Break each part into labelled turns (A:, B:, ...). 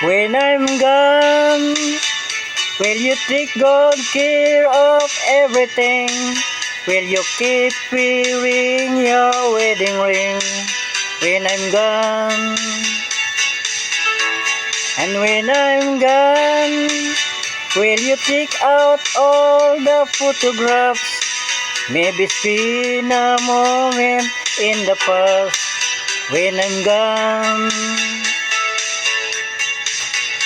A: When I'm gone, will you take good care of everything? Will you keep wearing your wedding ring when I'm gone? And when I'm gone, will you take out all the photographs? Maybe spin a moment in the past when I'm gone.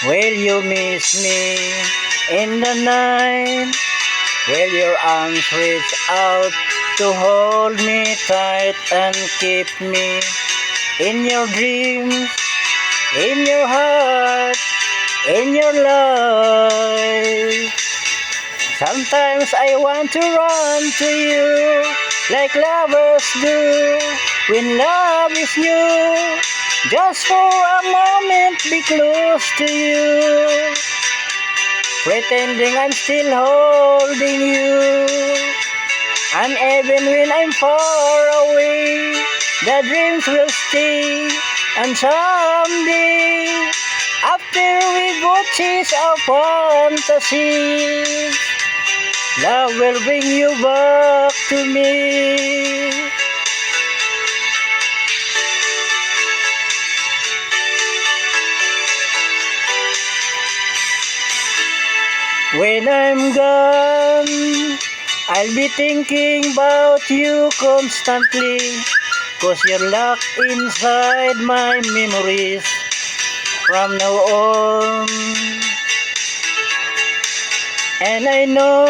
A: Will you miss me in the night? Will your arms reach out to hold me tight and keep me in your dreams, in your heart, in your life? Sometimes I want to run to you like lovers do when love is new. Just for a moment be close to you, pretending I'm still holding you. And even when I'm far away, the dreams will stay. And someday, after we both chase our fantasies, love will bring you back to me. When I'm gone, I'll be thinking about you constantly, 'cause you're locked inside my memories from now on. And I know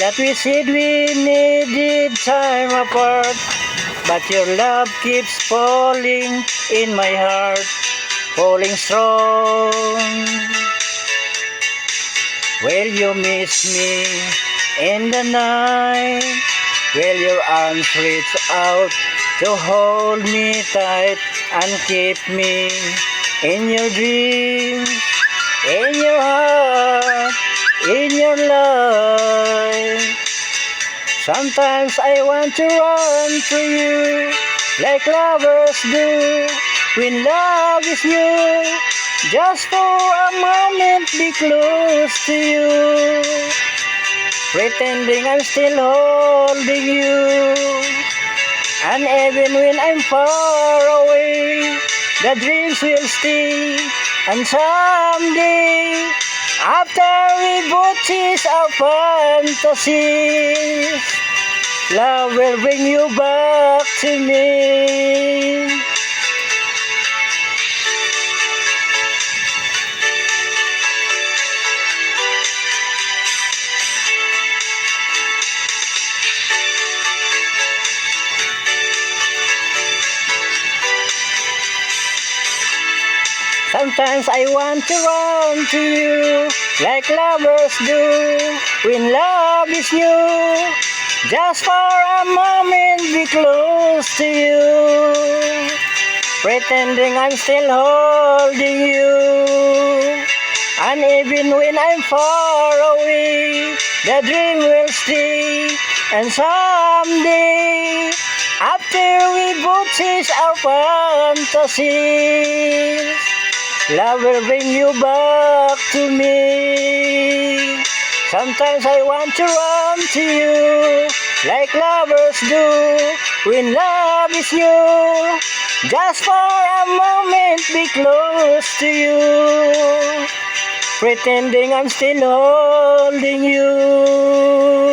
A: that we said we needed time apart, but your love keeps falling in my heart, falling strong. Will you miss me in the night? Will your arms reach out to hold me tight and keep me in your dreams, in your heart, in your life? Sometimes I want to run to you like lovers do when love is new. Just for a moment be close to you, pretending I'm still holding you. And even when I'm far away, the dreams will stay. And someday, after we both chase our fantasies, love will bring you back to me. Sometimes I want to run to you like lovers do when love is new. Just for a moment be close to you, pretending I'm still holding you. And even when I'm far away, the dream will stay. And someday, after we both chase our fantasies, love will bring you back to me. Sometimes I want to run to you like lovers do when love is new. Just for a moment be close to you, pretending I'm still holding you.